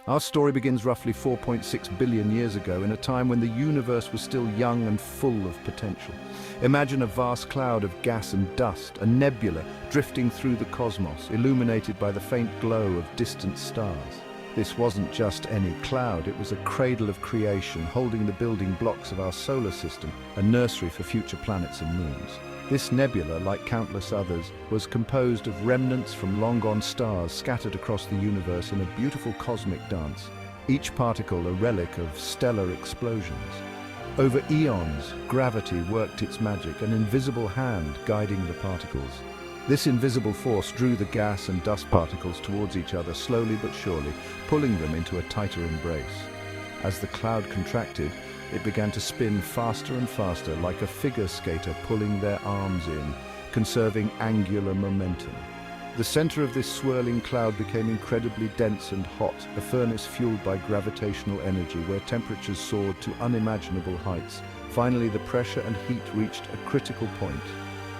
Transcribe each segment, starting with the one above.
Our story begins roughly 4.6 billion years ago, in a time when the universe was still young and full of potential. Imagine a vast cloud of gas and dust, a nebula drifting through the cosmos, illuminated by the faint glow of distant stars. This wasn't just any cloud, it was a cradle of creation, holding the building blocks of our solar system, a nursery for future planets and moons. This nebula, like countless others, was composed of remnants from long-gone stars scattered across the universe in a beautiful cosmic dance, each particle a relic of stellar explosions. Over eons, gravity worked its magic, an invisible hand guiding the particles. This invisible force drew the gas and dust particles towards each other slowly but surely, pulling them into a tighter embrace. As the cloud contracted, it began to spin faster and faster, like a figure skater pulling their arms in, conserving angular momentum. The center of this swirling cloud became incredibly dense and hot, a furnace fueled by gravitational energy where temperatures soared to unimaginable heights. Finally, the pressure and heat reached a critical point,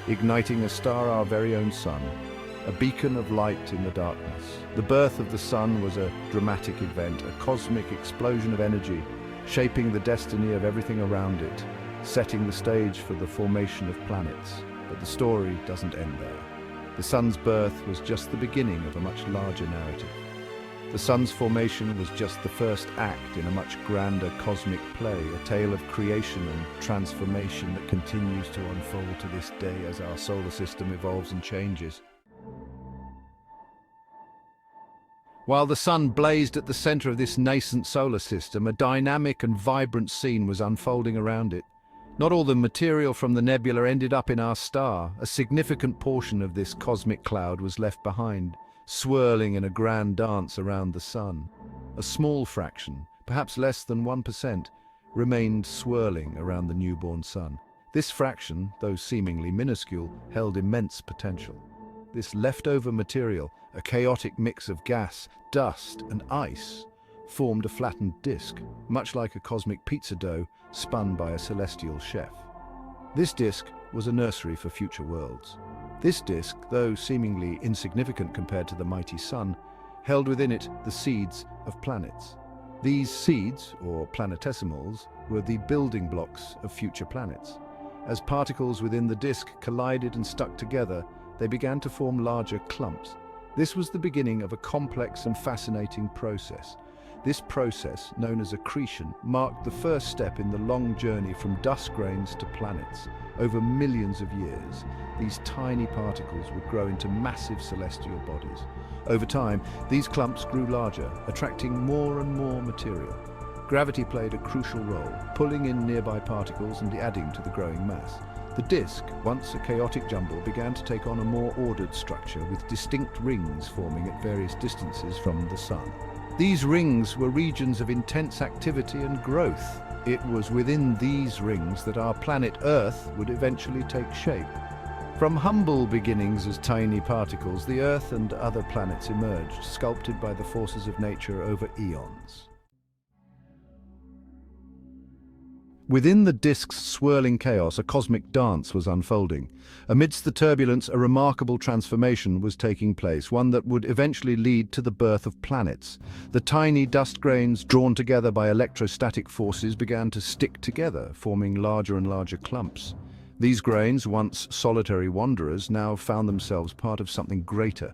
igniting a star, our very own sun, a beacon of light in the darkness. The birth of the sun was a dramatic event, a cosmic explosion of energy, shaping the destiny of everything around it, setting the stage for the formation of planets. But the story doesn't end there. The sun's birth was just the beginning of a much larger narrative. The sun's formation was just the first act in a much grander cosmic play, a tale of creation and transformation that continues to unfold to this day as our solar system evolves and changes. While the sun blazed at the center of this nascent solar system, a dynamic and vibrant scene was unfolding around it. Not all the material from the nebula ended up in our star. A significant portion of this cosmic cloud was left behind, swirling in a grand dance around the sun. A small fraction, perhaps less than 1%, remained swirling around the newborn sun. This fraction, though seemingly minuscule, held immense potential. This leftover material, a chaotic mix of gas, dust, and ice, formed a flattened disk, much like a cosmic pizza dough spun by a celestial chef. This disk was a nursery for future worlds. This disk, though seemingly insignificant compared to the mighty sun, held within it the seeds of planets. These seeds, or planetesimals, were the building blocks of future planets. As particles within the disk collided and stuck together, they began to form larger clumps. This was the beginning of a complex and fascinating process. This process, known as accretion, marked the first step in the long journey from dust grains to planets. Over millions of years, these tiny particles would grow into massive celestial bodies. Over time, these clumps grew larger, attracting more and more material. Gravity played a crucial role, pulling in nearby particles and adding to the growing mass. The disk, once a chaotic jumble, began to take on a more ordered structure, with distinct rings forming at various distances from the sun. These rings were regions of intense activity and growth. It was within these rings that our planet Earth would eventually take shape. From humble beginnings as tiny particles, the Earth and other planets emerged, sculpted by the forces of nature over eons. Within the disk's swirling chaos, a cosmic dance was unfolding. Amidst the turbulence, a remarkable transformation was taking place, one that would eventually lead to the birth of planets. The tiny dust grains, drawn together by electrostatic forces, began to stick together, forming larger and larger clumps. These grains, once solitary wanderers, now found themselves part of something greater.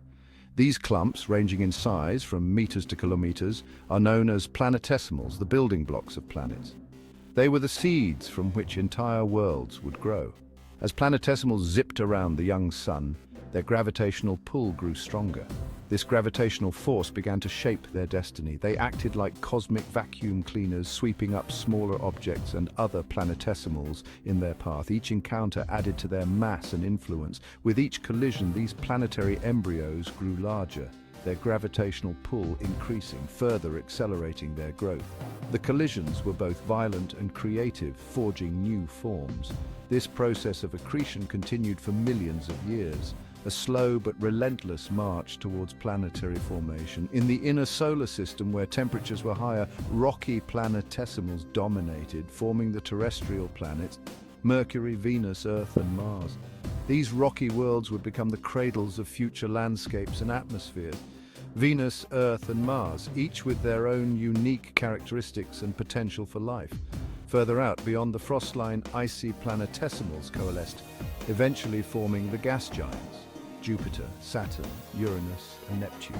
These clumps, ranging in size from meters to kilometers, are known as planetesimals, the building blocks of planets. They were the seeds from which entire worlds would grow. As planetesimals zipped around the young sun, their gravitational pull grew stronger. This gravitational force began to shape their destiny. They acted like cosmic vacuum cleaners, sweeping up smaller objects and other planetesimals in their path. Each encounter added to their mass and influence. With each collision, these planetary embryos grew larger, their gravitational pull increasing, further accelerating their growth. The collisions were both violent and creative, forging new forms. This process of accretion continued for millions of years, a slow but relentless march towards planetary formation. In the inner solar system, where temperatures were higher, rocky planetesimals dominated, forming the terrestrial planets: Mercury, Venus, Earth, and Mars. These rocky worlds would become the cradles of future landscapes and atmospheres. Venus, Earth and Mars, each with their own unique characteristics and potential for life. Further out, beyond the frost line, icy planetesimals coalesced, eventually forming the gas giants, Jupiter, Saturn, Uranus and Neptune.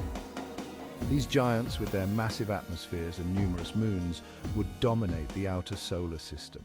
These giants, with their massive atmospheres and numerous moons, would dominate the outer solar system.